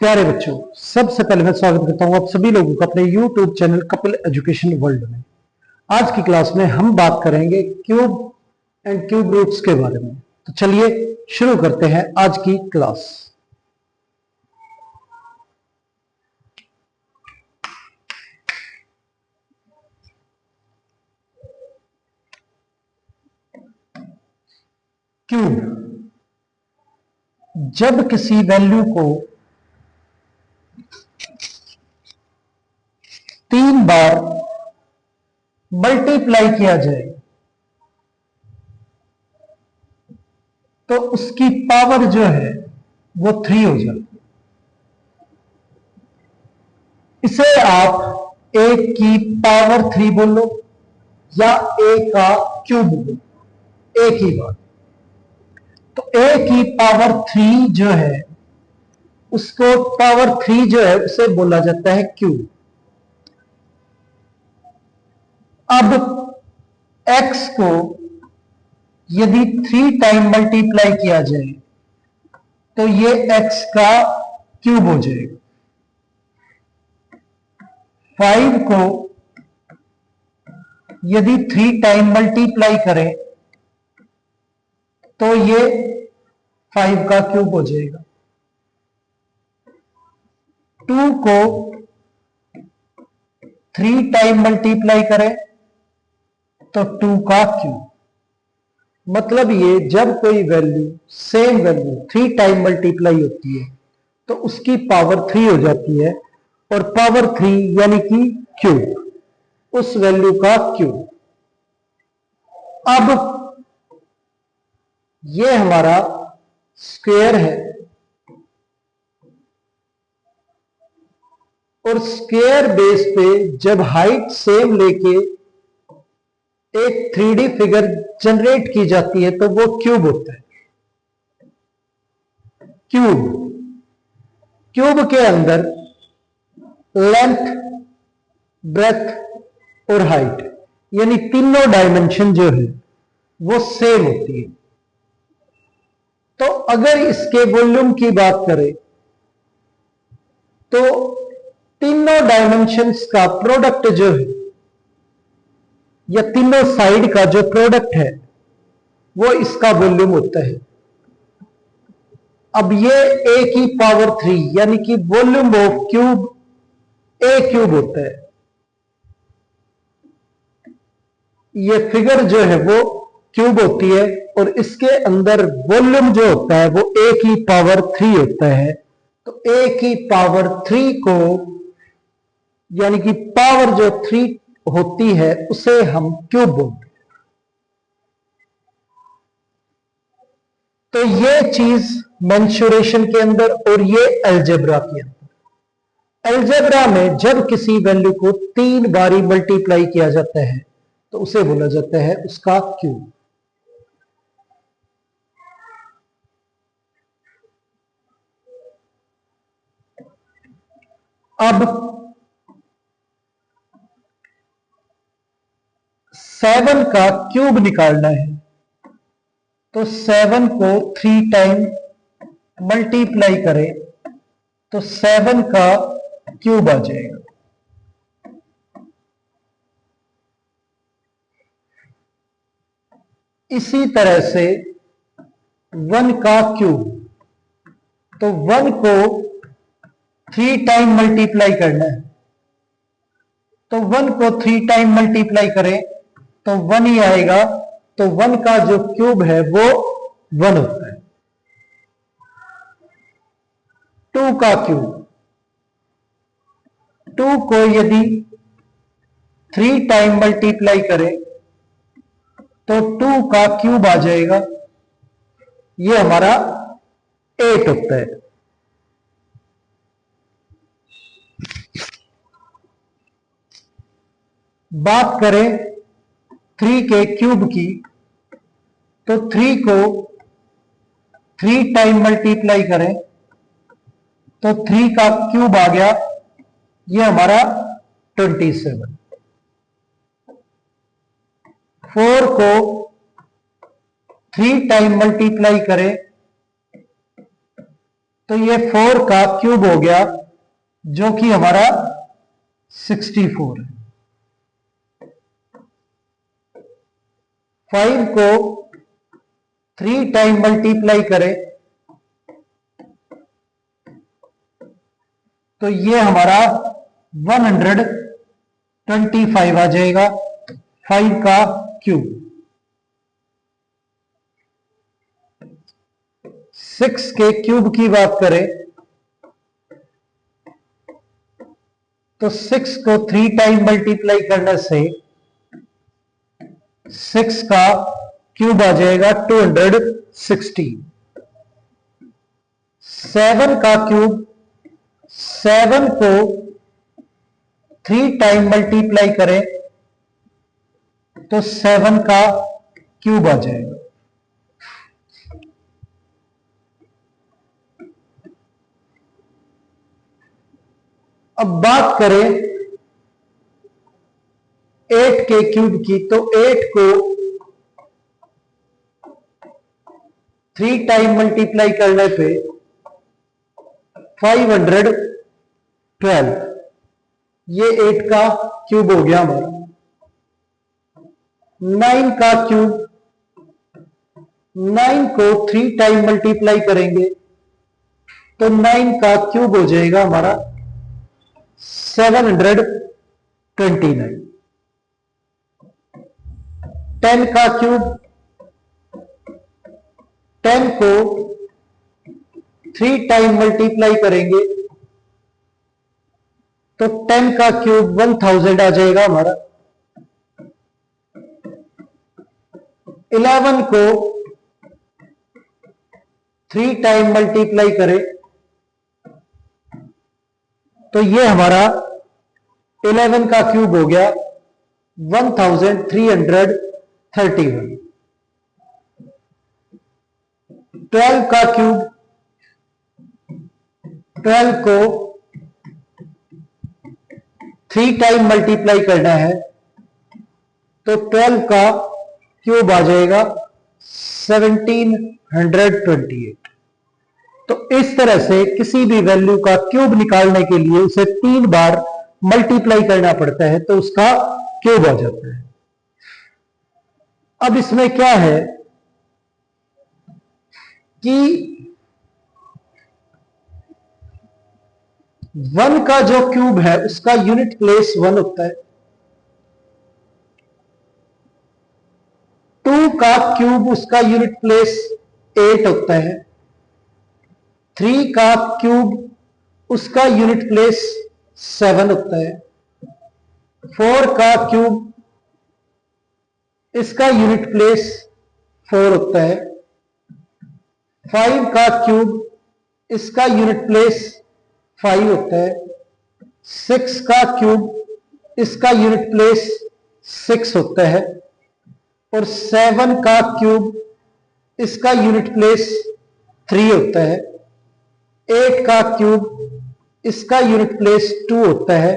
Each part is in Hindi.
प्यारे बच्चों, सबसे पहले मैं स्वागत करता हूं आप सभी लोगों का अपने YouTube channel Kapil education world में। आज की क्लास में हम बात करेंगे क्यूब एंड क्यूब रूट्स के बारे में। तो चलिए शुरू करते हैं आज की क्लास। क्यूब जब किसी वैल्यू को 3 बार मल्टीप्लाई किया जाए तो उसकी पावर जो है वो 3 हो जाती है। इसे आप a की पावर 3 बोलो या a का क्यूब बोलो, एक ही बात। तो a की पावर 3 जो है उसको पावर 3 जो है उसे बोला जाता है क्यूब। अब x को यदि 3 टाइम मल्टीप्लाई किया जाए तो ये x का क्यूब हो जाएगा। 5 को यदि 3 टाइम मल्टीप्लाई करें तो ये 5 का क्यूब हो जाएगा। 2 को 3 टाइम मल्टीप्लाई करें तो 2 का क्यूब। मतलब ये जब कोई value same value 3 time multiply होती है तो उसकी पावर 3 हो जाती है, और पावर 3 यानी कि क्यूब, उस वैल्यू का क्यूब। अब ये हमारा स्क्वायर है, और स्क्वायर बेस पे जब हाइट सेम लेके एक 3D फिगर जनरेट की जाती है तो वो क्यूब होता है। क्यूब के अंदर लेंथ, ब्रेथ और हाइट यानी तीनों डायमेंशन जो है वो सेम होती है। तो अगर इसके वॉल्यूम की बात करें तो तीनों डायमेंशंस का प्रोडक्ट जो है या तीनों साइड का जो प्रोडक्ट है वो इसका वॉल्यूम होता है। अब ये a की पावर 3 यानी कि volume of cube a cube होता है। ये फिगर जो है वो क्यूब होती है, और इसके अंदर वॉल्यूम जो होता है वो a की पावर 3 होता है। तो a की पावर 3 को यानी कि पावर जो 3 होती है उसे हम क्यूब बोलते हैं। तो ये चीज मेंसुरेशन के अंदर और ये अलजेब्रा के अंदर। अलजेब्रा में जब किसी वैल्यू को 3 बारी मल्टीप्लाई किया जाता है तो उसे बोला जाता है उसका क्यूब। अब 7 का क्यूब निकालना है तो 7 को 3 टाइम मल्टीप्लाई करें तो 7 का क्यूब आ जाएगा। इसी तरह से 1 का क्यूब, तो 1 को 3 टाइम मल्टीप्लाई करना है तो 1 को 3 टाइम मल्टीप्लाई करें तो 1 ही आएगा। तो 1 का जो क्यूब है वो 1 होता है। 2 का क्यूब, 2 को यदि 3 टाइम मल्टीप्लाई करें तो 2 का क्यूब आ जाएगा। ये हमारा 8 होता है। बात करें 3 के क्यूब की तो 3 को 3 टाइम मल्टीप्लाई करें तो 3 का क्यूब आ गया। ये हमारा 27। 4 को 3 टाइम मल्टीप्लाई करें तो ये 4 का क्यूब हो गया, जो कि हमारा 64 है। 5 को 3 टाइम मल्टीप्लाई करें तो ये हमारा 125 आ जाएगा, 5 का क्यूब। 6 के क्यूब की बात करें तो 6 को 3 टाइम मल्टीप्लाई करने से 6 का क्यूब आ जाएगा 216। 7 का क्यूब, 7 को 3 टाइम मल्टीप्लाई करें तो 7 का क्यूब आ जाएगा। अब बात करें 8 के क्यूब की, तो 8 को 3 टाइम मल्टीप्लाई करने पे 512, ये 8 का क्यूब हो गया हमारा। 9 का क्यूब, 9 को 3 टाइम मल्टीप्लाई करेंगे तो 9 का क्यूब हो जाएगा हमारा 729। 10 का क्यूब, 10 को 3 टाइम मल्टीप्लाई करेंगे तो 10 का क्यूब 1000 आ जाएगा हमारा। 11 को 3 टाइम मल्टीप्लाई करें तो ये हमारा 11 का क्यूब हो गया 1331। 12 का क्यूब, 12 को 3 टाइम मल्टीप्लाई करना है तो 12 का क्यूब आ जाएगा 1728। तो इस तरह से किसी भी वैल्यू का क्यूब निकालने के लिए उसे 3 बार मल्टीप्लाई करना पड़ता है तो उसका क्यूब आ जाता है। अब इसमें क्या है कि 1 का जो क्यूब है उसका यूनिट प्लेस 1 होता है। 2 का क्यूब उसका यूनिट प्लेस 8 होता है। 3 का क्यूब उसका यूनिट प्लेस 7 होता है। 4 का क्यूब इसका यूनिट प्लेस 4 होता है। 5 का क्यूब इसका यूनिट प्लेस 5 होता है। 6 का क्यूब इसका यूनिट प्लेस 6 होता है और 7 का क्यूब इसका यूनिट प्लेस 3 होता है। 8 का क्यूब इसका यूनिट प्लेस 2 होता है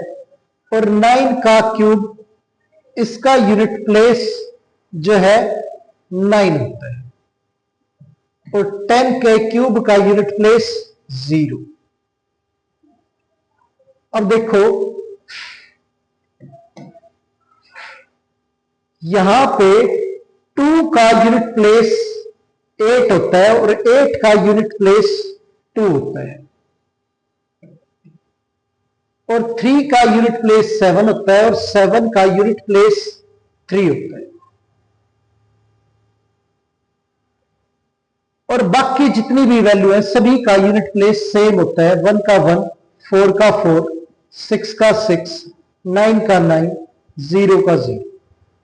और 9 का क्यूब इसका यूनिट प्लेस जो है 9 होता है और 10 के क्यूब का यूनिट प्लेस 0। अब देखो यहां पे 2 का यूनिट प्लेस 8 होता है और 8 का यूनिट प्लेस 2 होता है और 3 का यूनिट प्लेस 7 होता है और 7 का यूनिट प्लेस 3 होता है। और बाकी जितनी भी वैल्यू है सभी का यूनिट प्लेस सेम होता है। 1 का 1, 4 का 4, 6 का 6, 9 का 9, 0 का 0।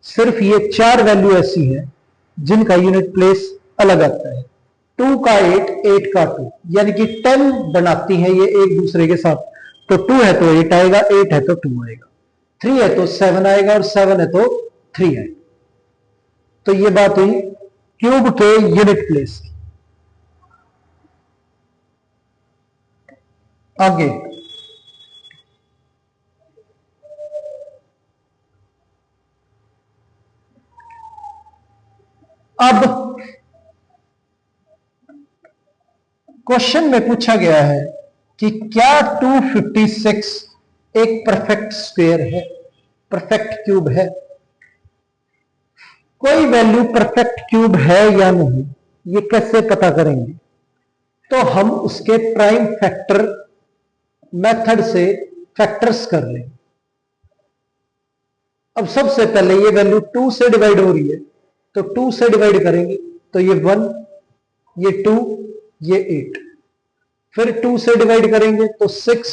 सिर्फ ये 4 वैल्यू ऐसी हैं जिनका यूनिट प्लेस अलग आता है। 2 का 8, 8 का 2, यानी कि 10 बनाती हैं ये एक दूसरे के साथ। तो 2 है तो 8 आएगा, 8 है तो 2 आएगा, 3 है तो 7 आएगा और 7 है तो 3 आएगा। तो ये बात हुई क्यूब के यूनिट प्लेस की। आगे अब क्वेश्चन में पूछा गया है कि क्या 256 एक परफेक्ट स्क्वायर है, परफेक्ट क्यूब है। कोई वैल्यू परफेक्ट क्यूब है या नहीं, ये कैसे पता करेंगे? तो हम उसके प्राइम फैक्टर मेथड से फैक्टर्स कर लें। अब सबसे पहले ये वैल्यू 2 से डिवाइड हो रही है, तो 2 से डिवाइड करेंगे तो ये 1, ये 2, ये 8। फिर 2 से डिवाइड करेंगे तो 6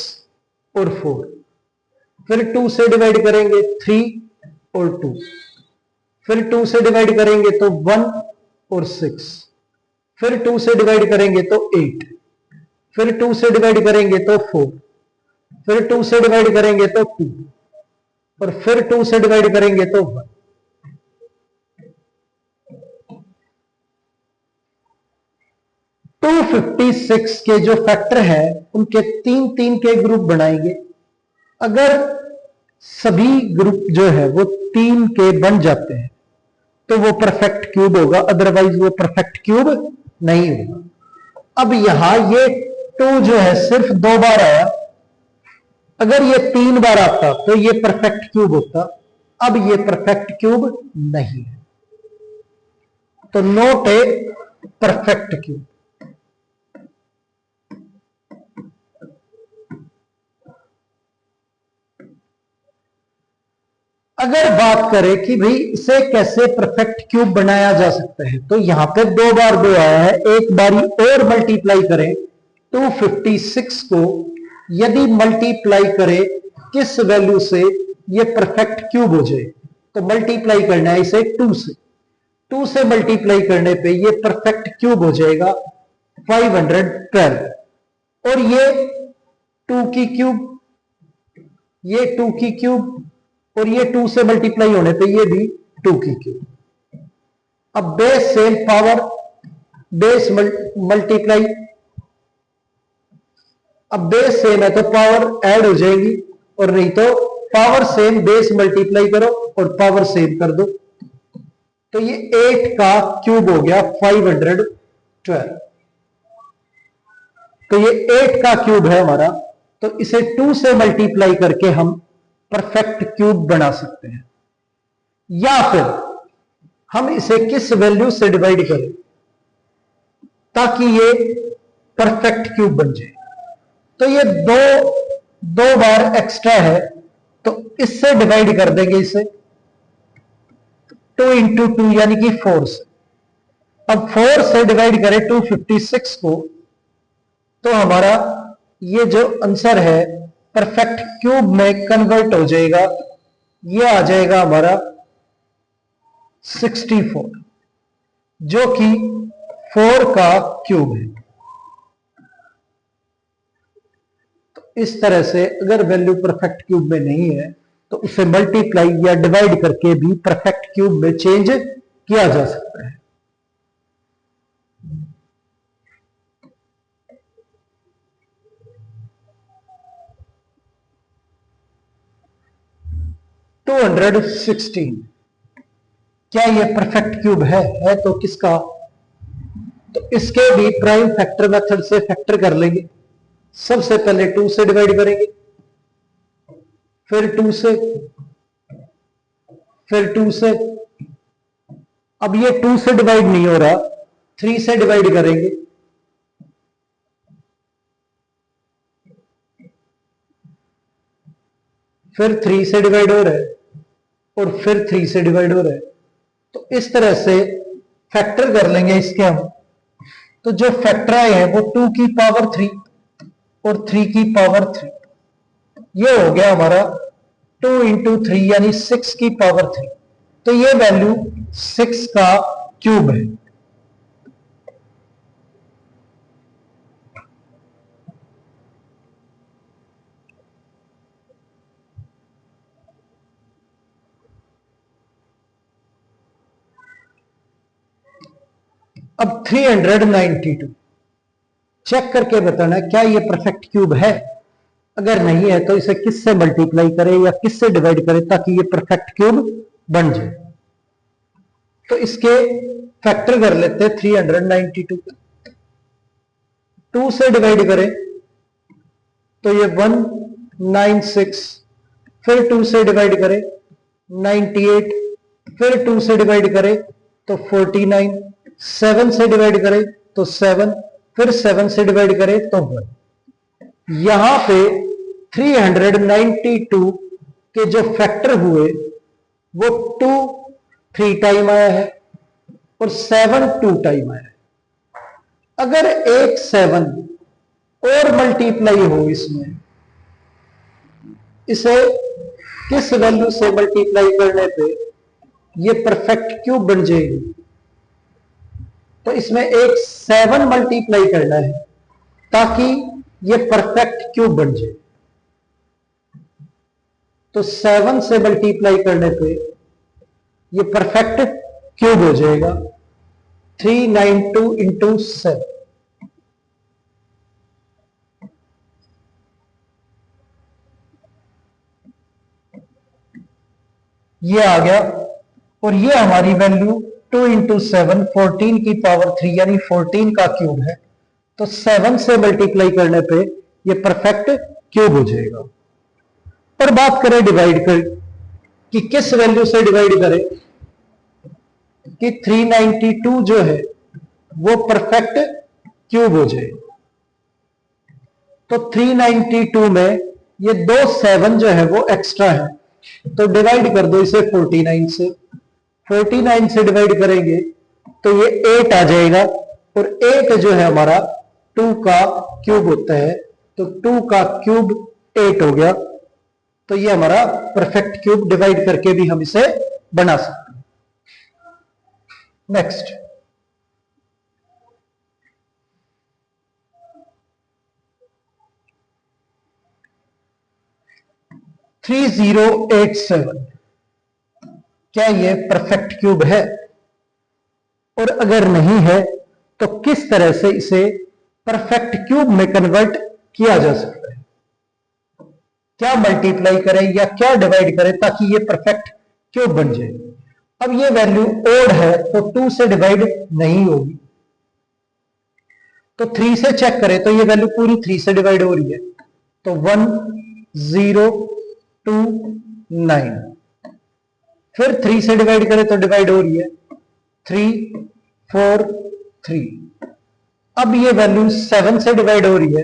और 4। फिर 2 से डिवाइड करेंगे 3 और 2। फिर 2 से डिवाइड करेंगे तो 1 और 6। फिर 2 से डिवाइड करेंगे तो 8। फिर 2 से डिवाइड करेंगे तो 4। फिर 2 से डिवाइड करेंगे तो 2 और फिर 2 से डिवाइड करेंगे तो 1। 256 के जो फैक्टर हैं उनके 3-3 के ग्रुप बनाएंगे। अगर सभी ग्रुप जो है वो 3 के बन जाते हैं तो वो परफेक्ट क्यूब होगा, अदरवाइज वो परफेक्ट क्यूब नहीं होगा। अब यहां ये 2 जो है सिर्फ 2 बार आया, अगर ये 3 बार आता तो ये परफेक्ट क्यूब होता। अब ये परफेक्ट क्यूब नहीं है, तो नॉट ए परफेक्ट क्यूब। अगर बात करें कि भाई इसे कैसे परफेक्ट क्यूब बनाया जा सकता है, तो यहां पे 2 बार 2 आया है, एक बारी और मल्टीप्लाई करें 256 को। यदि मल्टीप्लाई करें किस वैल्यू से ये परफेक्ट क्यूब हो जाए, तो मल्टीप्लाई करना है इसे 2 से। 2 से मल्टीप्लाई करने पे ये परफेक्ट क्यूब हो जाएगा 512। और ये 2 की क्यूब, ये 2 की क्यूब, और ये 2 से मल्टीप्लाई होने पे ये भी 2 की क्यूब। अब base same, power base multiply, अब बेस सेम है तो पावर ऐड हो जाएगी, और नहीं तो पावर सेम बेस मल्टीप्लाई करो और पावर सेम कर दो। तो ये 8 का क्यूब हो गया 512। तो ये 8 का क्यूब है हमारा, तो इसे 2 से मल्टीप्लाई करके हम परफेक्ट क्यूब बना सकते हैं। या फिर हम इसे किस वैल्यू से डिवाइड करें ताकि ये परफेक्ट क्यूब बन जाए। तो ये दो बार एक्स्ट्रा है, तो इससे डिवाइड कर देंगे इसे 2 इंटू 2 यानी कि 4 से। अब 4 से डिवाइड करें 256 को, तो हमारा ये जो आंसर है परफेक्ट क्यूब में कन्वर्ट हो जाएगा। ये आ जाएगा हमारा 64, जो कि 4 का क्यूब है। तो इस तरह से अगर वैल्यू परफेक्ट क्यूब में नहीं है तो उसे मल्टीप्लाई या डिवाइड करके भी परफेक्ट क्यूब में चेंज किया जा सकता है। टू 216 क्या ये परफेक्ट क्यूब है तो किसका? तो इसके भी प्राइम फैक्टर मेथड से फैक्टर कर लेंगे। सबसे पहले 2 से डिवाइड करेंगे, फिर 2 से, फिर 2 से। अब ये 2 से डिवाइड नहीं हो रहा, 3 से डिवाइड करेंगे, फिर 3 से डिवाइड हो रहा है, और फिर 3 से डिवाइड हो रहा है। तो इस तरह से फैक्टर कर लेंगे इसके हम। तो जो फैक्टर आए हैं वो 2 की पावर 3 और 3 की पावर 3। ये हो गया हमारा 2 इंटू 3 यानी 6 की पावर 3। तो ये वैल्यू 6 का क्यूब है। अब 392 चेक करके बताना क्या ये परफेक्ट क्यूब है। अगर नहीं है तो इसे किससे मल्टीप्लाई करें या किससे डिवाइड करें ताकि ये परफेक्ट क्यूब बन जाए। तो इसके फैक्टर कर लेते हैं 392। 2 से डिवाइड करें तो ये 196, फिर 2 से डिवाइड करें 98, फिर 2 से डिवाइड करें तो 49, 7 से डिवाइड करें तो 7, फिर 7 से डिवाइड करें तो 1। यहां पे 392 के जो फैक्टर हुए वो 2 3 टाइम आया है और 7 2 टाइम आया है। अगर एक 7 और मल्टीप्लाई हो इसमें, इसे किस वैल्यू से मल्टीप्लाई करने पे ये परफेक्ट क्यूब बन जाएगी? तो इसमें एक 7 मल्टीप्लाई करना है ताकि ये परफेक्ट क्यूब बन जाए। तो 7 से मल्टीप्लाई करने पे ये परफेक्ट क्यूब हो जाएगा 392 इंटू 7। ये आ गया और ये हमारी वैल्यू 2 इंटू 7 14 की पावर 3 यानी 14 का क्यूब है। तो 7 से मल्टीप्लाई करने पे ये परफेक्ट क्यूब हो जाएगा। पर बात करें डिवाइड कर कि किस वैल्यू से डिवाइड करें कि 392 जो है वो परफेक्ट क्यूब हो जाए। तो 392 में ये दो 7 जो है वो एक्स्ट्रा है, तो डिवाइड कर दो इसे 49 से। 49 से डिवाइड करेंगे तो ये 8 आ जाएगा और 8 जो है हमारा 2 का क्यूब होता है, तो 2 का क्यूब 8 हो गया। तो ये हमारा परफेक्ट क्यूब डिवाइड करके भी हम इसे बना सकते हैं। नेक्स्ट 3087, क्या ये परफेक्ट क्यूब है? और अगर नहीं है तो किस तरह से इसे परफेक्ट क्यूब में कन्वर्ट किया जा सकता है? क्या मल्टीप्लाई करें या क्या डिवाइड करें ताकि ये परफेक्ट क्यूब बन जाए? अब ये वैल्यू ओड है तो 2 से डिवाइड नहीं होगी, तो 3 से चेक करें तो ये वैल्यू पूरी 3 से डिवाइड हो रही है। तो 1029, फिर 3 से डिवाइड करें तो डिवाइड हो रही है 343। अब ये वैल्यू 7 से डिवाइड हो रही है,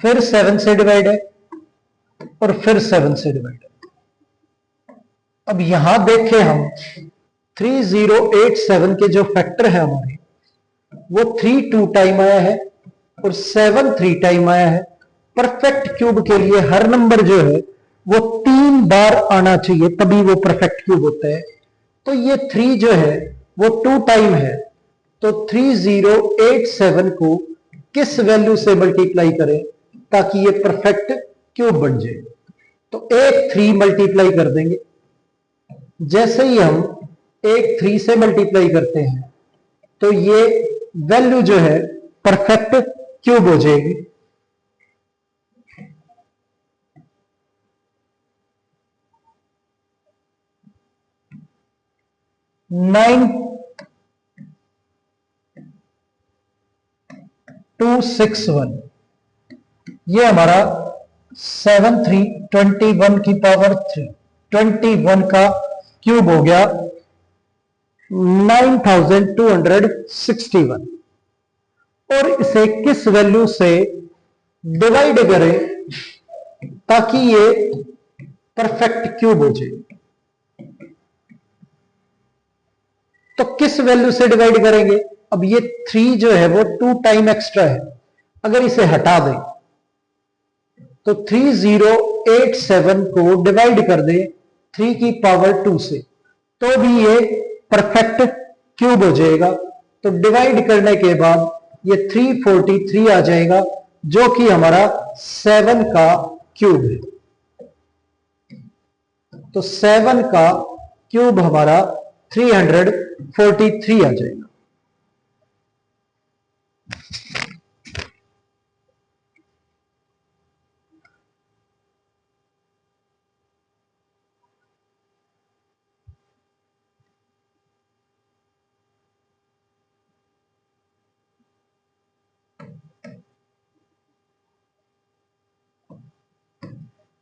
फिर 7 से डिवाइड है और फिर 7 से डिवाइड है। अब यहां देखें हम 3087 के जो फैक्टर है हमारे वो 3 2 टाइम आया है और 7 3 टाइम आया है। परफेक्ट क्यूब के लिए हर नंबर जो है वो 3 बार आना चाहिए तभी वो परफेक्ट क्यूब होता है। तो ये 3 जो है वो 2 टाइम है, तो 3087 को किस वैल्यू से मल्टीप्लाई करें ताकि ये परफेक्ट क्यूब बन जाए? तो एक 3 मल्टीप्लाई कर देंगे। जैसे ही हम एक 3 से मल्टीप्लाई करते हैं तो ये वैल्यू जो है परफेक्ट क्यूब हो जाएगी। 9261, ये हमारा 7321 की पावर 3 21 का क्यूब हो गया 9261। और इसे किस वैल्यू से डिवाइड करें ताकि ये परफेक्ट क्यूब हो जाए? तो किस वैल्यू से डिवाइड करेंगे? अब ये 3 जो है वो 2 टाइम एक्स्ट्रा है, अगर इसे हटा दें तो 3087 को डिवाइड कर दे 3 की पावर 2 से तो भी ये परफेक्ट क्यूब हो जाएगा। तो डिवाइड करने के बाद ये 343 आ जाएगा जो कि हमारा 7 का क्यूब है। तो 7 का क्यूब हमारा 343 आ जाएगा।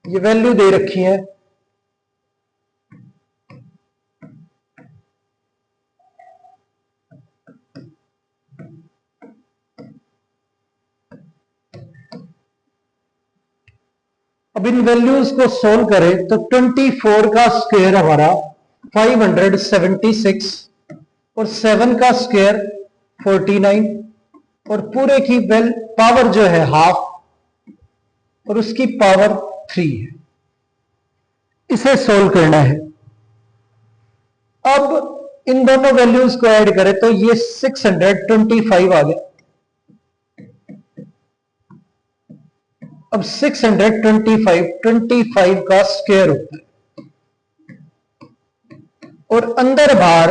ये वैल्यू दे रखी है। अब इन वैल्यूज को सोल्व करें तो 24 का स्क्वायर हमारा 576 और 7 का स्क्वायर 49 और पूरे की पावर जो है हाफ और उसकी पावर 3 है। इसे सोल्व करना है। अब इन दोनों वैल्यूज को ऐड करें तो ये 625 आ गया। अब 625 का स्क्वायर होता है और अंदर बाहर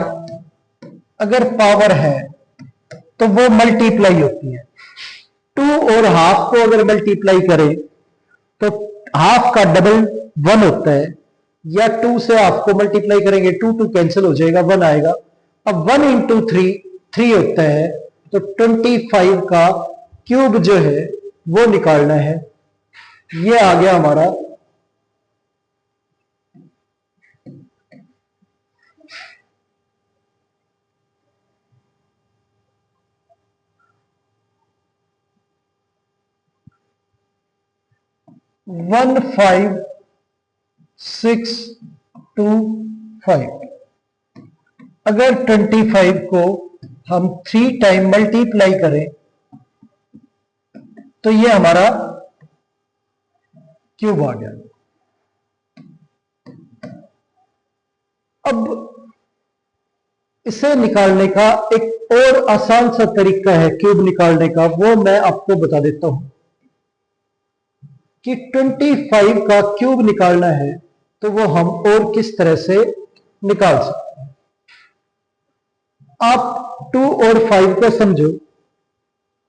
अगर पावर है तो वो मल्टीप्लाई होती है। 2 और हाफ को अगर मल्टीप्लाई करें तो हाफ का डबल 1 होता है, या 2 से हाफ को मल्टीप्लाई करेंगे 2 2 कैंसिल हो जाएगा, 1 आएगा। अब 1 इंटू 3 होता है, तो 25 का क्यूब जो है वो निकालना है। ये आ गया हमारा 15625। अगर 25 को हम 3 टाइम मल्टीप्लाई करें तो ये हमारा क्यूब आ गया। अब इसे निकालने का एक और आसान सा तरीका है क्यूब निकालने का, वो मैं आपको बता देता हूं कि 25 का क्यूब निकालना है तो वो हम और किस तरह से निकाल सकते हैं। आप 2 और 5 को समझो।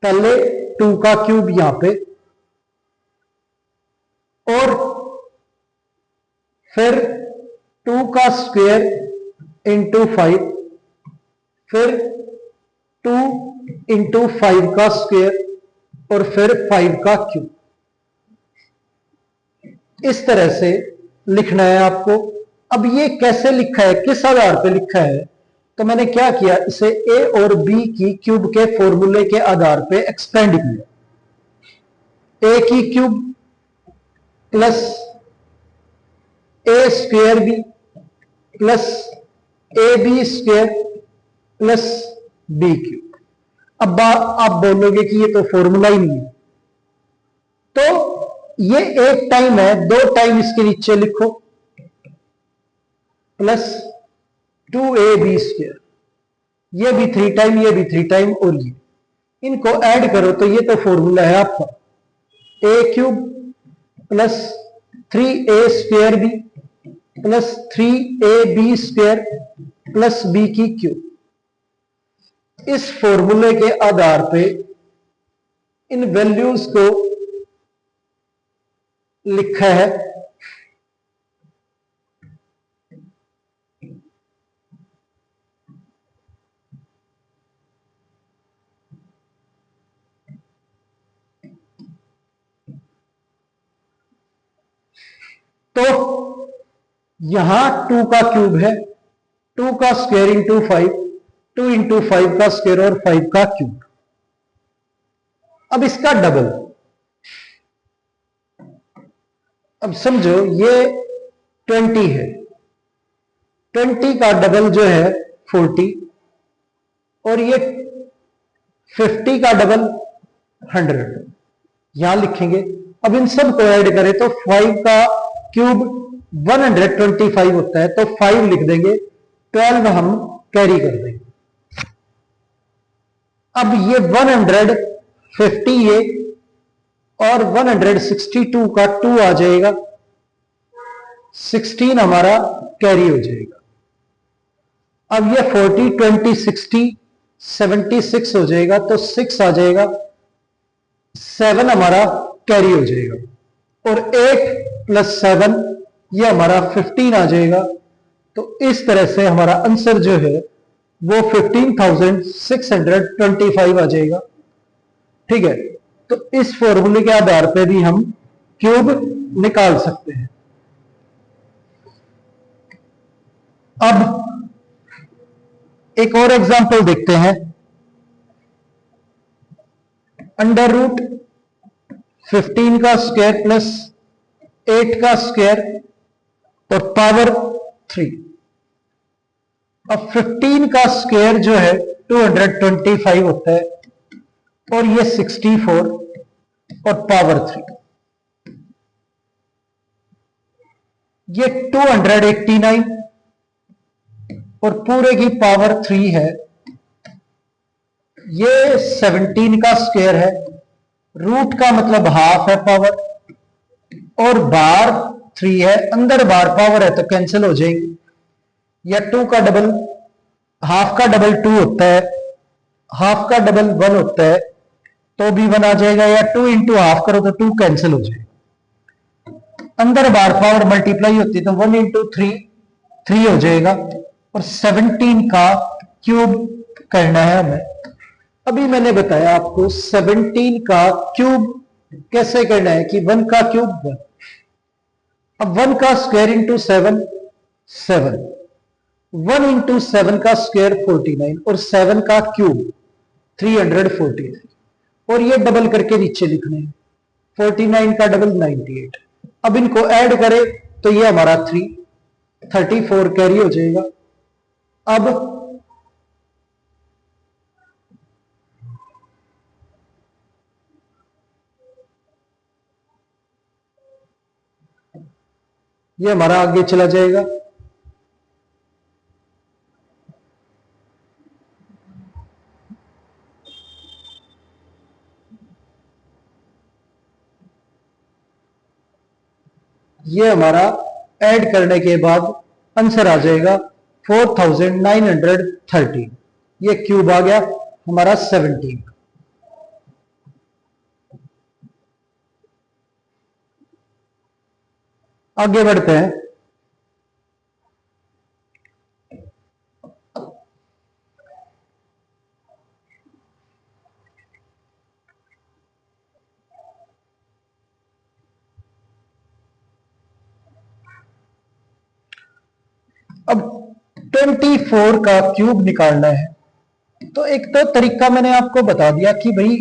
पहले 2 का क्यूब यहां पे और फिर 2 का स्क्वायर इंटू 5, फिर 2 इंटू 5 का स्क्वायर और फिर 5 का क्यूब। इस तरह से लिखना है आपको। अब ये कैसे लिखा है, किस आधार पे लिखा है, तो मैंने क्या किया, इसे ए और बी की क्यूब के फॉर्मूले के आधार पे एक्सपेंड किया। ए की cube plus A square B plus A B square plus B cube. अब आप बोलोगे कि ये तो फॉर्मूला ही नहीं है, तो ये एक टाइम है, 2 टाइम इसके नीचे लिखो प्लस 2ab स्क्वायर, ये भी 3 टाइम, ये भी 3 टाइम, और ये इनको ऐड करो तो ये तो फॉर्मूला है आपका A cube plus 3a square B plus 3ab square plus B की क्यूब। इस फॉर्मूले के आधार पे इन वैल्यूज को लिखा है। तो यहां 2 का क्यूब है, 2 का स्क्वायर इंटू 5, 2 इंटू 5 का स्क्वायर और 5 का क्यूब। अब इसका डबल, अब समझो ये 20 है, 20 का डबल जो है 40 और ये 50 का डबल 100 यहां लिखेंगे। अब इन सब को ऐड करें तो 5 का क्यूब 125 होता है, तो 5 लिख देंगे, 12 हम कैरी कर देंगे। अब ये 150 ये और 162 का 2 आ जाएगा, 16 हमारा कैरी हो जाएगा। अब ये 40 20 60 76 हो जाएगा, तो 6 आ जाएगा, 7 हमारा कैरी हो जाएगा और 8 प्लस 7 ये हमारा 15 आ जाएगा। तो इस तरह से हमारा आंसर जो है वो 15,625 आ जाएगा। ठीक है, तो इस फॉर्मूले के आधार पे भी हम क्यूब निकाल सकते हैं। अब एक और एग्जांपल देखते हैं। अंडर रूट 15 का स्क्वायर प्लस 8 का स्क्वायर और पावर 3। अब 15 का स्क्वायर जो है 225 होता है और ये 64 और पावर 3 ये 289 और पूरे की पावर 3 है। ये 17 का स्क्वायर है, रूट का मतलब हाफ है पावर, और बार 3 है, अंदर बार पावर है तो कैंसिल हो जाएंगी। या 2 का डबल, हाफ का डबल 2 होता है, हाफ का डबल 1 होता है तो भी 1 आ जाएगा, या 2 इंटू हाफ करो तो 2 कैंसिल हो जाएगा। अंदर बार पावर मल्टीप्लाई होती है तो 1 इंटू 3 हो जाएगा, और 17 का क्यूब करना है हमें। अभी मैंने बताया आपको 17 का क्यूब कैसे करना है कि 1 का क्यूब 1। अब 1 का स्क्वायर इंटू 7 7, 1 इंटू 7 का स्क्वायर 49 और 7 का क्यूब 349, और ये डबल करके नीचे लिखने हैं 49 का डबल 98। अब इनको ऐड करें तो ये हमारा 34 कैरी हो जाएगा। अब ये हमारा आगे चला जाएगा। ये हमारा ऐड करने के बाद आंसर आ जाएगा 4930। ये क्यूब आ गया हमारा 17। आगे बढ़ते हैं। अब 24 का क्यूब निकालना है तो एक तो तरीका मैंने आपको बता दिया कि भाई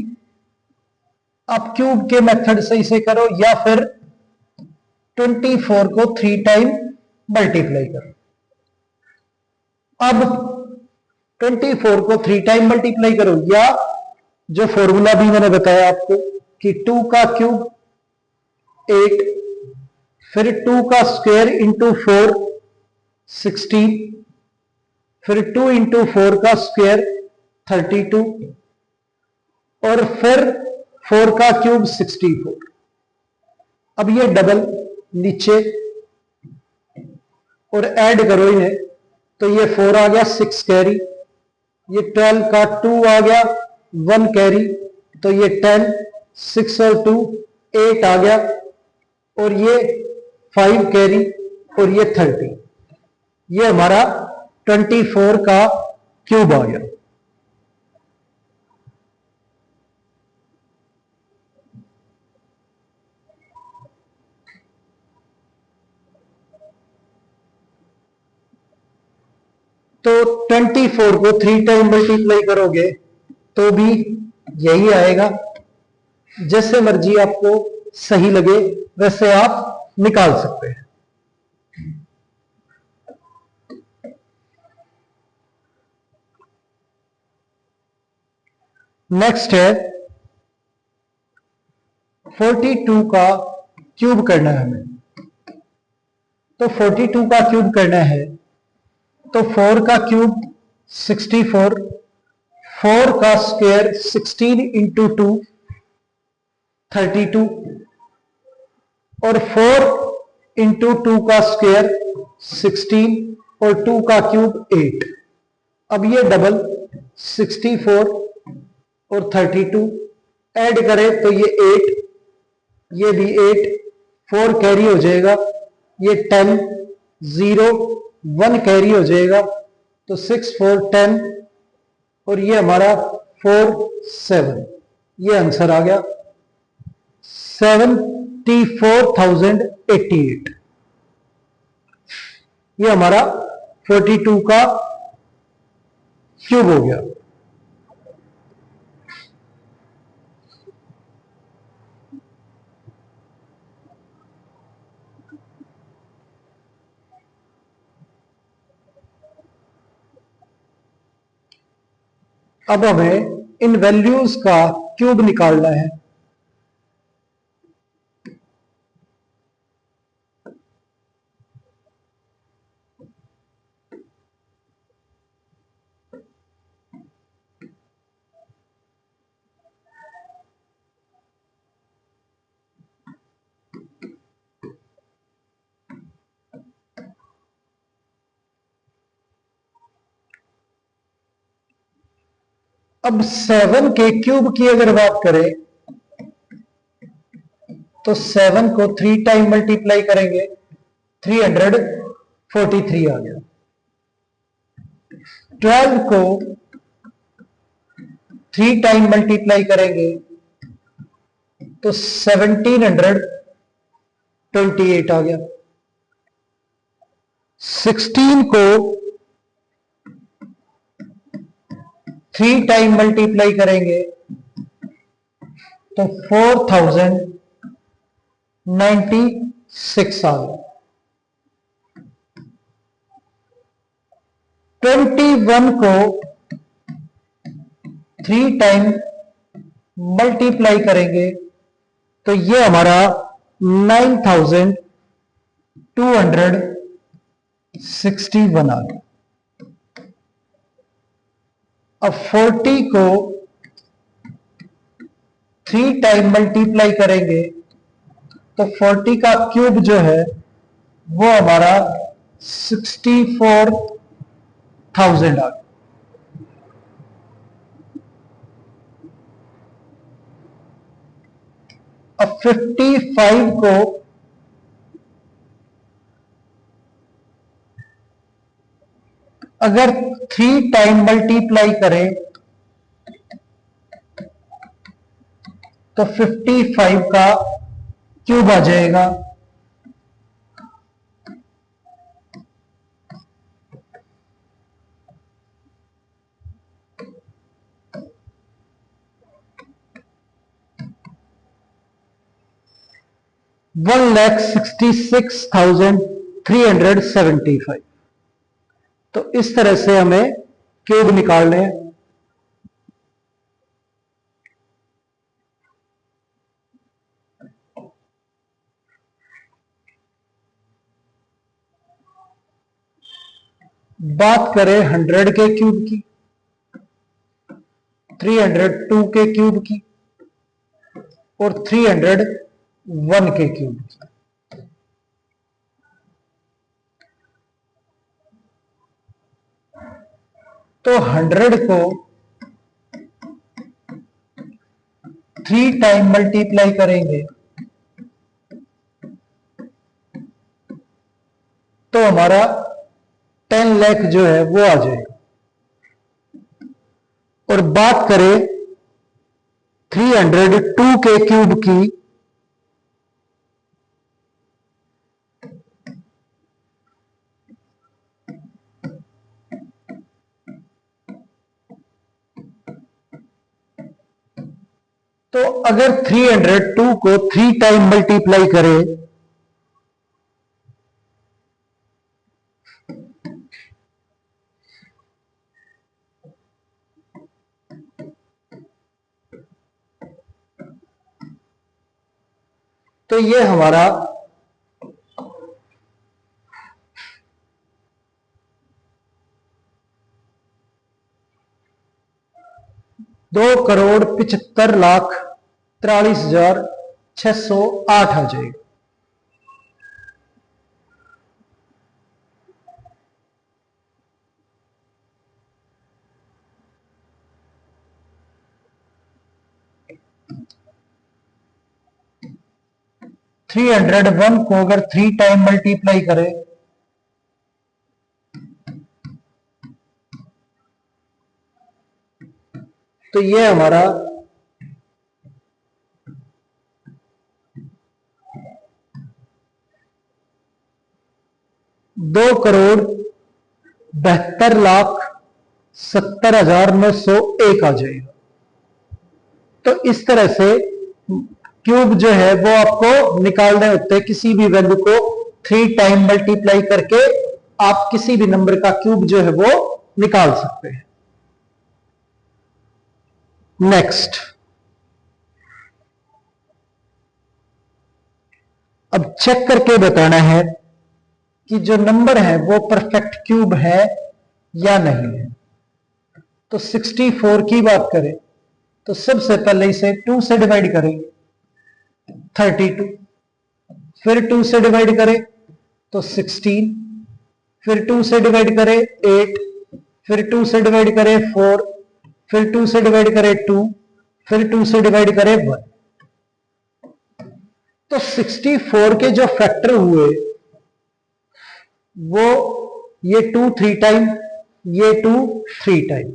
आप क्यूब के मेथड से इसे करो, या फिर 24 को 3 टाइम मल्टीप्लाई करो। अब 24 को 3 टाइम मल्टीप्लाई करो, या जो फॉर्मूला भी मैंने बताया आपको कि 2 का क्यूब 8, फिर 2 का स्क्वायर इंटू 4 16, फिर 2 इंटू 4 का स्क्वायर 32, और फिर 4 का क्यूब 64। अब ये डबल नीचे और ऐड करो इन्हें तो ये 4 आ गया 6 कैरी, ये 12 का 2 आ गया 1 कैरी, तो ये 10, 6 और 2 8 आ गया, और ये 5 कैरी, और ये 30। ये हमारा 24 का क्यूब आ गया। तो 24 को 3 टाइम मल्टीप्लाई करोगे तो भी यही आएगा। जैसे मर्जी आपको सही लगे वैसे आप निकाल सकते हैं। नेक्स्ट है 42 का क्यूब करना है हमें। तो 42 का क्यूब करना है तो 4 का क्यूब 64, 4 का स्क्वायर 16 इंटू 2 32, और 4 इंटू 2 का स्क्वायर 16 और 2 का क्यूब 8। अब ये डबल 64 और 32 ऐड करें तो ये 8, ये भी 8, 4 कैरी हो जाएगा, ये 10, 0 1 कैरी हो जाएगा, तो 6 4 10, और ये हमारा 4 7। ये आंसर आ गया 7 64,088, ये हमारा 42 का क्यूब हो गया। अब हमें इन वैल्यूज का क्यूब निकालना है। अब 7 के क्यूब की अगर बात करें तो 7 को 3 टाइम मल्टीप्लाई करेंगे 343 आ गया। 12 को 3 टाइम मल्टीप्लाई करेंगे तो 1728 आ गया। 16 को 3 टाइम मल्टीप्लाई करेंगे तो 4096 आ गया। 21 को 3 टाइम मल्टीप्लाई करेंगे तो ये हमारा 9261 आ गया। अब 40 को 3 टाइम मल्टीप्लाई करेंगे तो 40 का क्यूब जो है वो हमारा 64,000 आ गया। अब 55 को अगर 3 टाइम मल्टीप्लाई करें तो 55 का क्यूब आ जाएगा। $1,66,375। तो इस तरह से हमें क्यूब निकालने हैं। बात करें 100 के क्यूब की, 302 के क्यूब की और 301 के क्यूब की। तो 100 को 3 टाइम मल्टीप्लाई करेंगे तो हमारा 10 लाख जो है वो आ जाएगा। और बात करें 302 के क्यूब की, तो अगर 302 को 3 टाइम मल्टीप्लाई करें तो ये हमारा 2,75,43,608 आ जाएगा। थ्री 301 को अगर 3 टाइम मल्टीप्लाई करें तो ये हमारा 2,72,70,901 आ जाएगा। तो इस तरह से क्यूब जो है वो आपको निकालने होते हैं। किसी भी वैल्यू को 3 टाइम मल्टीप्लाई करके आप किसी भी नंबर का क्यूब जो है वो निकाल सकते हैं। नेक्स्ट, अब चेक करके बताना है कि जो नंबर है वो परफेक्ट क्यूब है या नहीं है। तो 64 की बात करें तो सबसे पहले इसे 2 से डिवाइड करेंगे, 32, फिर 2 से डिवाइड करें तो 16, फिर 2 से डिवाइड करें 8, फिर 2 से डिवाइड करें 4, फिर 2 से डिवाइड करें 2, फिर 2 से डिवाइड करें 1। तो 64 के जो फैक्टर हुए वो ये 2 3 टाइम, ये 2 3 टाइम।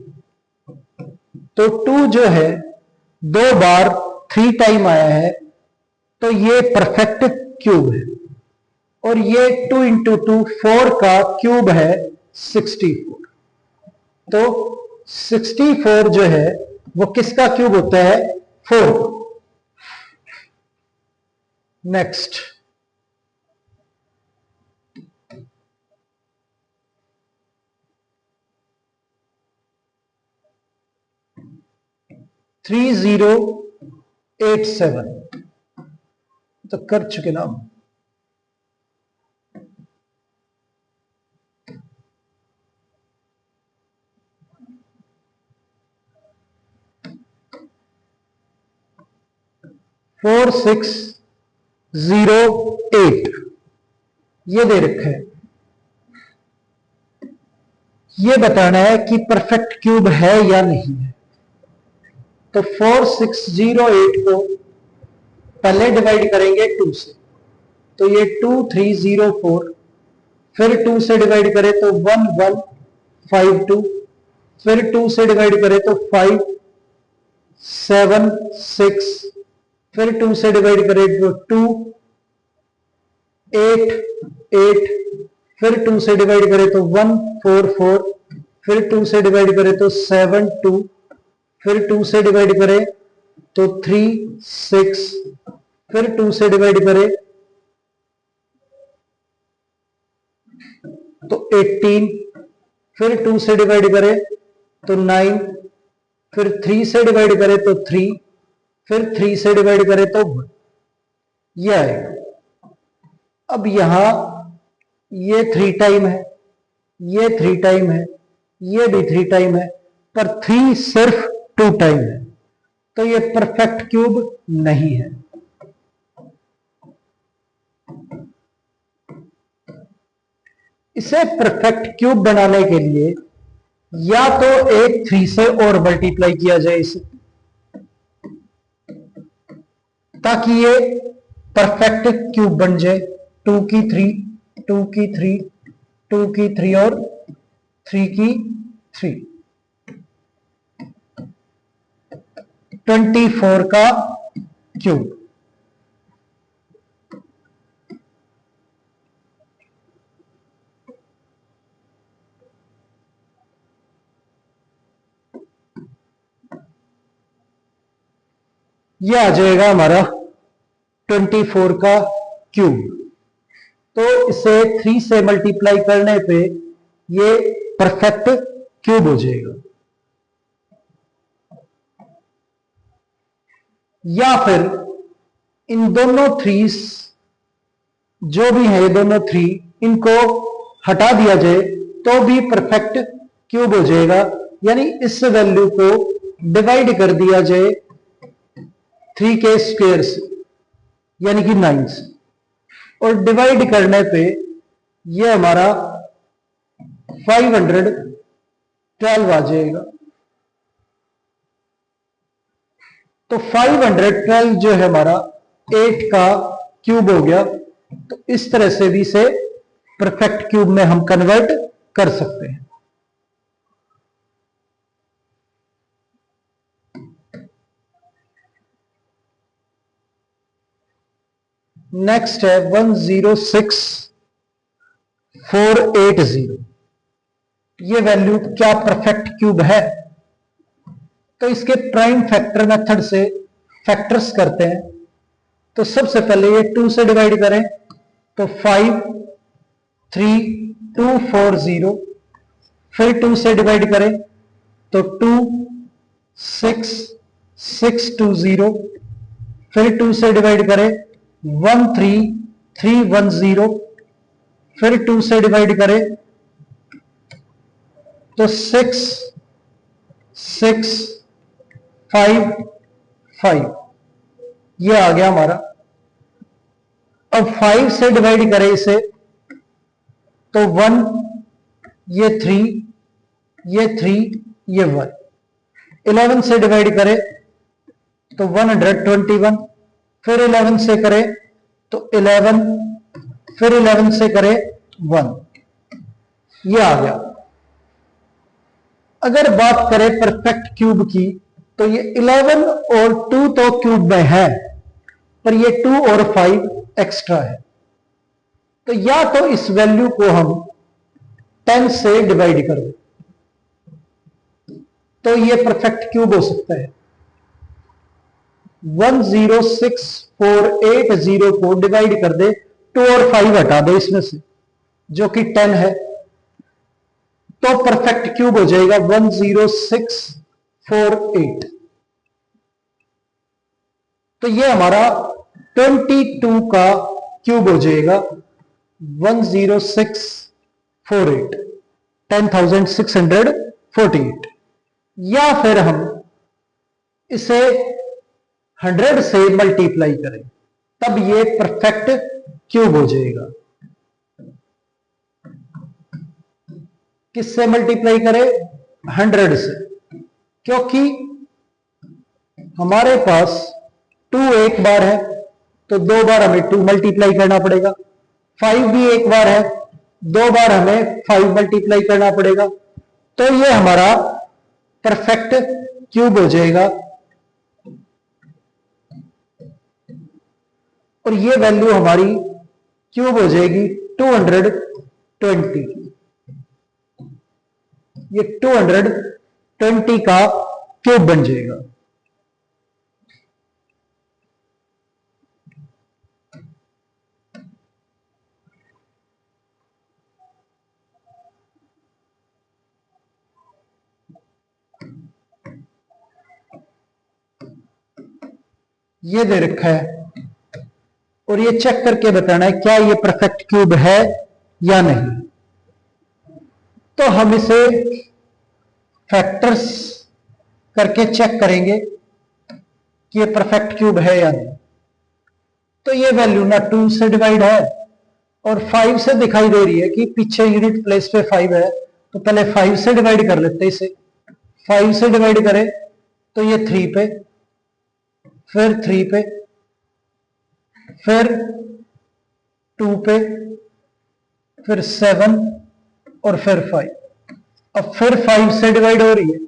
तो 2 जो है 2 बार 3 टाइम आया है, तो ये परफेक्ट क्यूब है। और ये 2 इंटू 2 4 का क्यूब है 64। तो 64 जो है वो किसका क्यूब होता है? 4। नेक्स्ट, थ्री 3087 तो कर चुके ना हम। 4608 ये दे रखा है। ये बताना है कि परफेक्ट क्यूब है या नहीं है। तो 4608 को पहले डिवाइड करेंगे 2 से, तो ये 2304, फिर 2 से डिवाइड करें तो 1152, फिर 2 से डिवाइड करें तो 576, फिर 2 से डिवाइड करें तो 2 8 8, फिर 2 से डिवाइड करें तो 144, फिर 2 से डिवाइड करें तो 72, फिर 2 से डिवाइड करें तो 36, फिर 2 से डिवाइड करें तो 18, फिर 2 से डिवाइड करें तो 9, फिर 3 से डिवाइड करें तो 3, फिर 3 से डिवाइड करें तो 1। यह आएगा। अब यहां ये 3 टाइम है, ये 3 टाइम है, ये भी 3 टाइम है, पर 3 सिर्फ 2 टाइम है, तो ये परफेक्ट क्यूब नहीं है। इसे परफेक्ट क्यूब बनाने के लिए या तो एक 3 से और मल्टीप्लाई किया जाए इसे, ताकि ये परफेक्ट क्यूब बन जाए। 2 की 3, 2 की 3, 2 की 3 और 3 की 3, 24 का क्यूब। यह आ जाएगा हमारा 24 का क्यूब। तो इसे 3 से मल्टीप्लाई करने पे ये परफेक्ट क्यूब हो जाएगा। या फिर इन दोनों 3 जो भी है, ये दोनों 3 इनको हटा दिया जाए तो भी परफेक्ट क्यूब हो जाएगा। यानी इस वैल्यू को डिवाइड कर दिया जाए 3 के स्क्वायर से, यानी कि 9 से, और डिवाइड करने पे ये हमारा 512 आ जाएगा। तो 512 जो है हमारा 8 का क्यूब हो गया। तो इस तरह से भी इसे परफेक्ट क्यूब में हम कन्वर्ट कर सकते हैं। नेक्स्ट है 106 480, ये वैल्यू क्या परफेक्ट क्यूब है? तो इसके प्राइम फैक्टर मेथड से फैक्टर्स करते हैं। तो सबसे पहले ये 2 से डिवाइड करें तो 5 3 2 4 0, फिर 2 से डिवाइड करें तो 2 6 6 2 0, फिर 2 से डिवाइड करें 1 3 3 1 0, फिर 2 से डिवाइड करें तो 6 6 5 5, ये आ गया हमारा। अब 5 से डिवाइड करें इसे तो 1, ये 3, ये 3, ये 1। 11 से डिवाइड करें तो 121, फिर 11 से करें तो 11, फिर 11 से करें 1, ये आ गया। अगर बात करें परफेक्ट क्यूब की तो ये 11 और 2 तो क्यूब में है, पर ये 2 और 5 एक्स्ट्रा है। तो या तो इस वैल्यू को हम 10 से डिवाइड कर दें तो ये परफेक्ट क्यूब हो सकता है। 106,480 को डिवाइड कर दे, 2 और 5 हटा दो इसमें से जो कि 10 है, तो परफेक्ट क्यूब हो जाएगा 10648। तो ये हमारा 22 का क्यूब हो जाएगा 10648, 10,648। या फिर हम इसे 100 से मल्टीप्लाई करें तब ये परफेक्ट क्यूब हो जाएगा। किससे मल्टीप्लाई करें? 100 से, क्योंकि हमारे पास 2 एक बार है तो 2 बार हमें 2 मल्टीप्लाई करना पड़ेगा। 5 भी एक बार है, 2 बार हमें 5 मल्टीप्लाई करना पड़ेगा। तो ये हमारा परफेक्ट क्यूब हो जाएगा। और ये वैल्यू हमारी क्यूब हो जाएगी 220। ये 220 का क्यूब बन जाएगा। ये दे रखा है और ये चेक करके बताना है क्या ये परफेक्ट क्यूब है या नहीं। तो हम इसे फैक्टर्स करके चेक करेंगे कि ये परफेक्ट क्यूब है या नहीं। तो ये वैल्यू ना 2 से डिवाइड है और 5 से दिखाई दे रही है कि पीछे यूनिट प्लेस पे 5 है, तो पहले 5 से डिवाइड कर लेते हैं इसे। 5 से डिवाइड करें तो ये 3 पे, फिर 3 पे, फिर 2 पे, फिर 7 और फिर 5। अब फिर 5 से डिवाइड हो रही है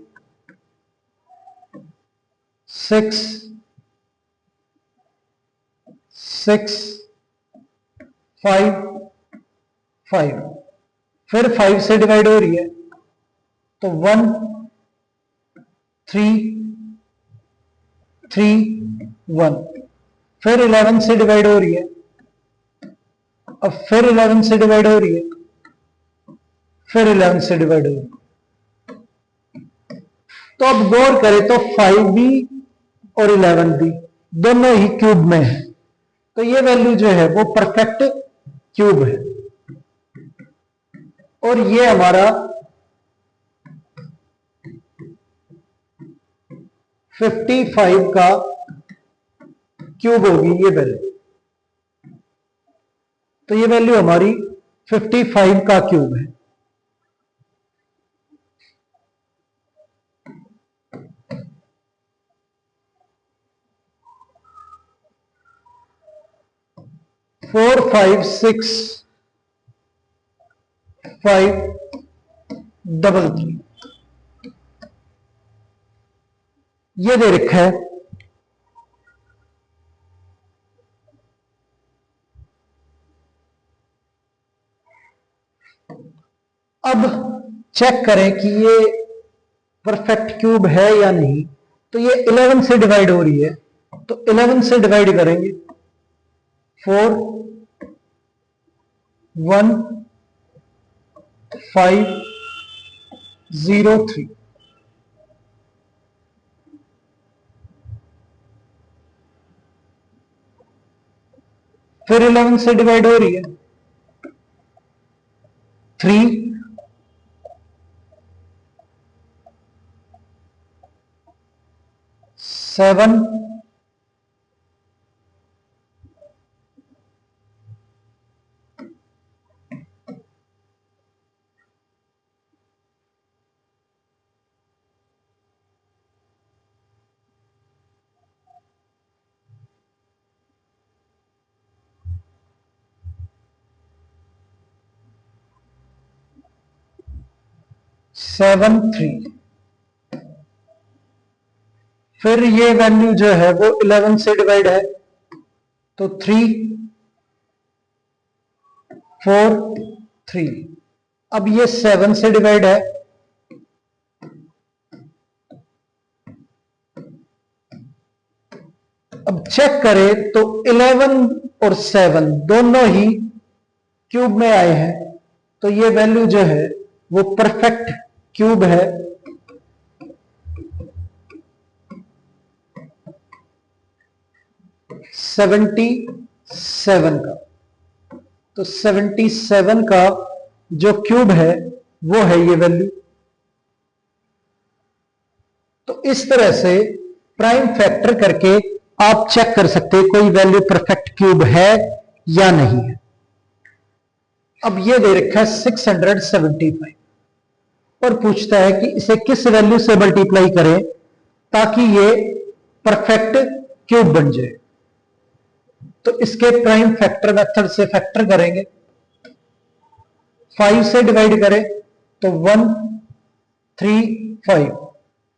6 6 5 5, फिर 5 से डिवाइड हो रही है तो 1 3 3 1, फिर 11 से डिवाइड हो रही है, अब फिर 11 से डिवाइड हो रही है, फिर 11 से डिवाइड हो रही है। तो अब गौर करें तो 5 भी और 11 भी दोनों ही क्यूब में है, तो ये वैल्यू जो है वो परफेक्ट क्यूब है। और ये हमारा 55 का क्यूब होगी ये वैल्यू। तो ये वैल्यू हमारी 55 का क्यूब है। फोर 5 6 5 3 3 ये दे रखा है। अब चेक करें कि ये परफेक्ट क्यूब है या नहीं। तो ये 11 से डिवाइड हो रही है, तो 11 से डिवाइड करेंगे 4 1 5 0 3। फिर 11 से डिवाइड हो रही है 3 7 7 3। फिर ये वैल्यू जो है वो 11 से डिवाइड है, तो 3 4 3। अब ये 7 से डिवाइड है, अब चेक करें तो 11 और 7 दोनों ही क्यूब में आए हैं, तो ये वैल्यू जो है वो परफेक्ट क्यूब है। सेवेंटी 77 का, तो 77 का जो क्यूब है वो है ये वैल्यू। तो इस तरह से प्राइम फैक्टर करके आप चेक कर सकते हैं कोई वैल्यू परफेक्ट क्यूब है या नहीं है। अब ये दे रखा है 675 और पूछता है कि इसे किस वैल्यू से मल्टीप्लाई करें ताकि ये परफेक्ट क्यूब बन जाए। तो इसके प्राइम फैक्टर मेथड से फैक्टर करेंगे, 5 से डिवाइड करें तो 1 3 5,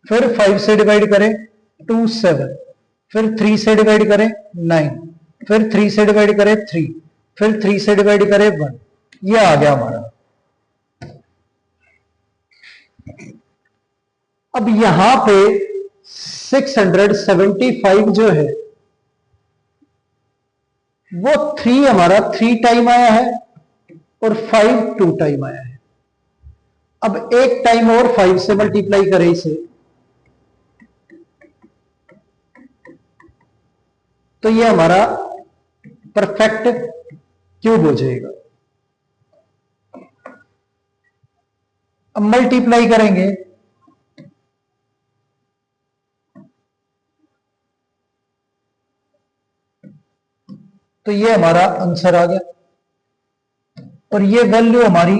फिर 5 से डिवाइड करें 2 7, फिर 3 से डिवाइड करें 9, फिर 3 से डिवाइड करें 3, फिर 3 से डिवाइड करें 1। ये आ गया हमारा। अब यहां पे 675 जो है वो 3 हमारा 3 टाइम आया है और 5 2 टाइम आया है। अब एक टाइम और 5 से मल्टीप्लाई करें इसे, तो ये हमारा परफेक्ट क्यूब हो जाएगा। अब मल्टीप्लाई करेंगे तो ये हमारा आंसर आ गया और ये वैल्यू हमारी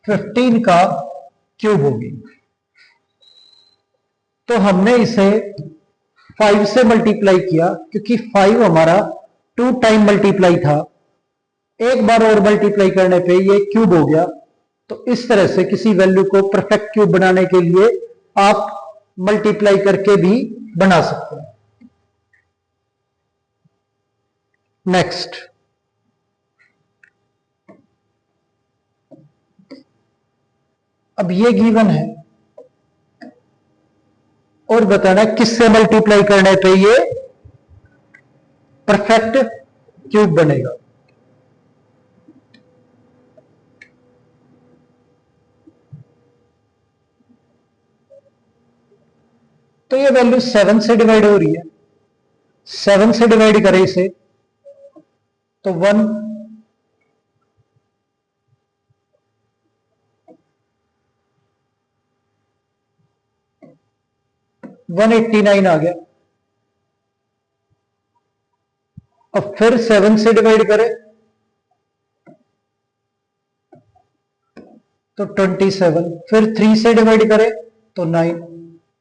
15 का क्यूब होगी। तो हमने इसे 5 से मल्टीप्लाई किया क्योंकि 5 हमारा 2 टाइम मल्टीप्लाई था, एक बार और मल्टीप्लाई करने पे ये क्यूब हो गया। तो इस तरह से किसी वैल्यू को परफेक्ट क्यूब बनाने के लिए आप मल्टीप्लाई करके भी बना सकते हैं। नेक्स्ट, अब ये गिवन है और बताना किससे मल्टीप्लाई करने पे ये परफेक्ट क्यूब बनेगा। तो ये वैल्यू 7 से डिवाइड हो रही है, 7 से डिवाइड करें इसे तो 1 189 आ गया। अब फिर 7 से डिवाइड करें तो 27, फिर 3 से डिवाइड करें तो 9,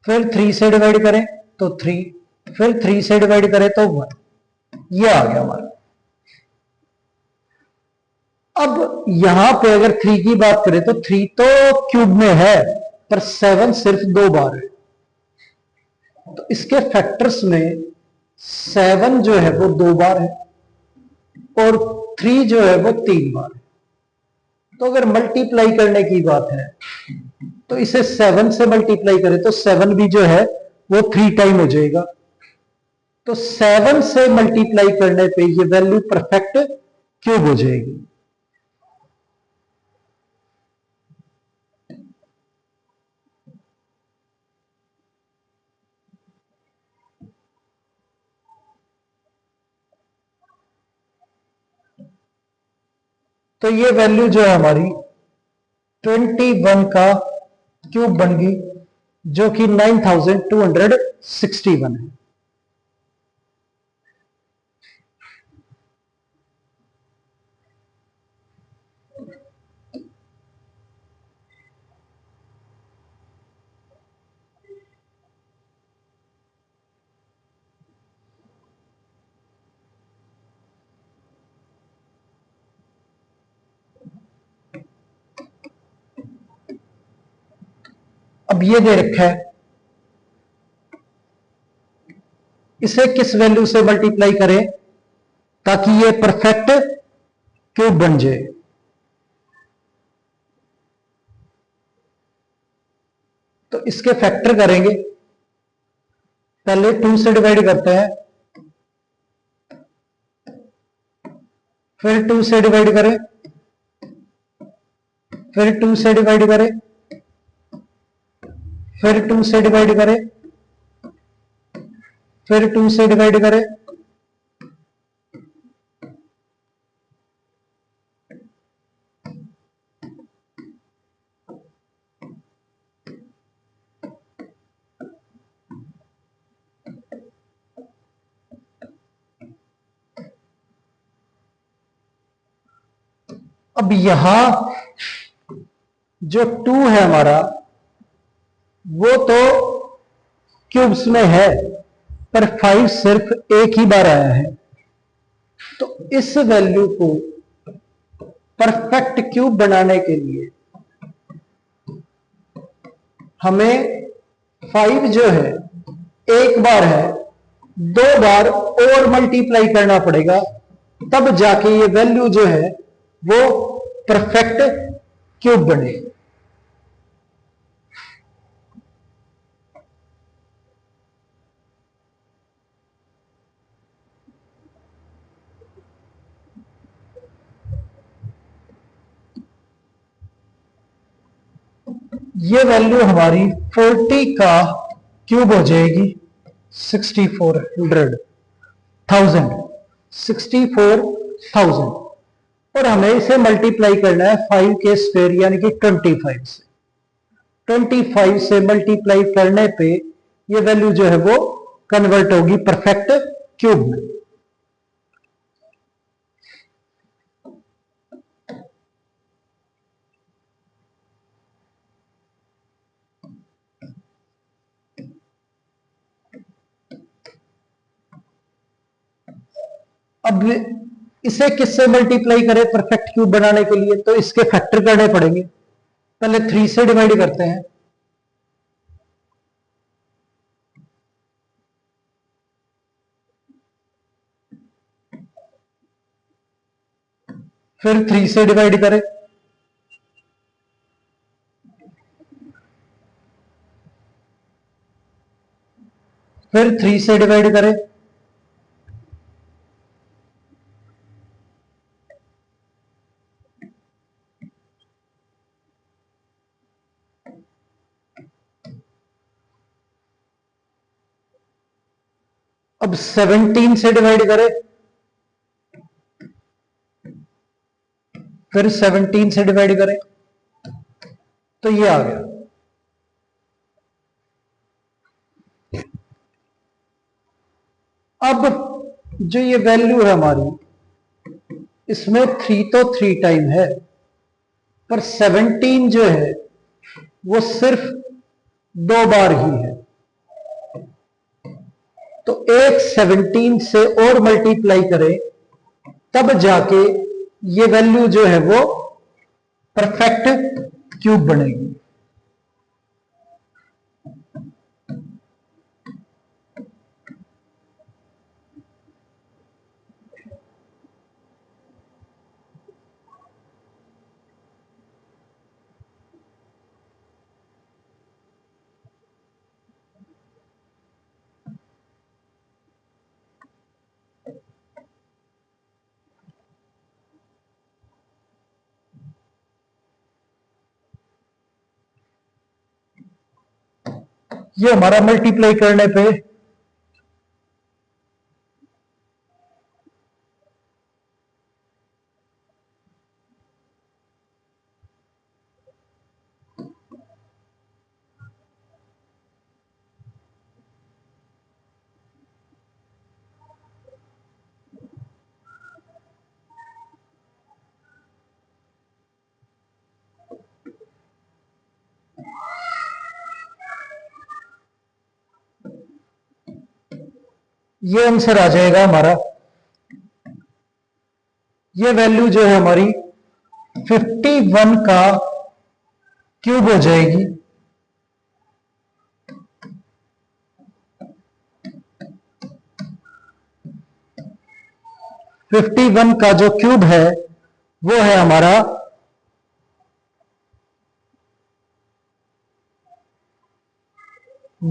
फिर 3 से डिवाइड करें तो 3, फिर 3 से डिवाइड करें तो 1। ये आ गया हमारा। अब यहां पे अगर 3 की बात करें तो 3 तो क्यूब में है पर 7 सिर्फ 2 बार है, तो इसके फैक्टर्स में 7 जो है वो 2 बार है और 3 जो है वो 3 बार है। तो अगर मल्टीप्लाई करने की बात है तो इसे 7 से मल्टीप्लाई करें तो 7 भी जो है वो 3 टाइम हो जाएगा। तो 7 से मल्टीप्लाई करने पे ये वैल्यू परफेक्ट क्यूब हो जाएगी। तो ये वैल्यू जो है हमारी 21 का क्यूब बन गई, जो कि 9261 है। अब ये दे रखा है, इसे किस वैल्यू से मल्टीप्लाई करें ताकि ये परफेक्ट क्यूब बन जाए। तो इसके फैक्टर करेंगे, पहले 2 से डिवाइड करते हैं, फिर 2 से डिवाइड करें, फिर 2 से डिवाइड करें, फिर 2 से डिवाइड करें, फिर 2 से डिवाइड करें, अब यहां जो 2 है हमारा वो तो क्यूब्स में है, पर 5 सिर्फ एक ही बार आया है। तो इस वैल्यू को परफेक्ट क्यूब बनाने के लिए हमें 5 जो है एक बार है, 2 बार और मल्टीप्लाई करना पड़ेगा, तब जाके ये वैल्यू जो है वो परफेक्ट क्यूब बने। ये वैल्यू हमारी 40 का क्यूब हो जाएगी, 6400 64,000। और हमें इसे मल्टीप्लाई करना है 5 के स्क्वायर यानी कि 25 से। 25 से मल्टीप्लाई करने पे ये वैल्यू जो है वो कन्वर्ट होगी परफेक्ट क्यूब में। अब इसे किससे मल्टीप्लाई करें परफेक्ट क्यूब बनाने के लिए, तो इसके फैक्टर करने पड़ेंगे। पहले 3 से डिवाइड करते हैं, फिर 3 से डिवाइड करें, फिर 3 से डिवाइड करें, अब 17 से डिवाइड करें, फिर 17 से डिवाइड करें, तो ये आ गया। अब जो ये वैल्यू है हमारी, इसमें 3 तो 3 टाइम है, पर 17 जो है वो सिर्फ 2 बार ही है। तो एक 17 से और मल्टीप्लाई करें, तब जाके ये वैल्यू जो है वो परफेक्ट क्यूब बनेगी। ये हमारा मल्टीप्लाई करने पे ये आंसर आ जाएगा हमारा। ये वैल्यू जो है हमारी 51 का क्यूब हो जाएगी। फिफ्टी वन का जो क्यूब है वो है हमारा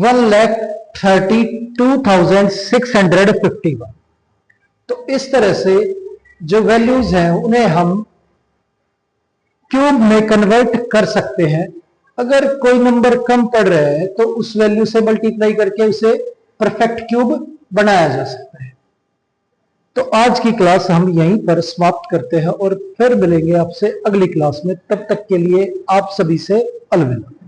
1,32,651। तो इस तरह से जो वैल्यूज हैं उन्हें हम क्यूब में कन्वर्ट कर सकते हैं। अगर कोई नंबर कम पड़ रहा है तो उस वैल्यू से मल्टीप्लाई करके उसे परफेक्ट क्यूब बनाया जा सकता है। तो आज की क्लास हम यहीं पर समाप्त करते हैं और फिर मिलेंगे आपसे अगली क्लास में। तब तक के लिए आप सभी से अलविदा।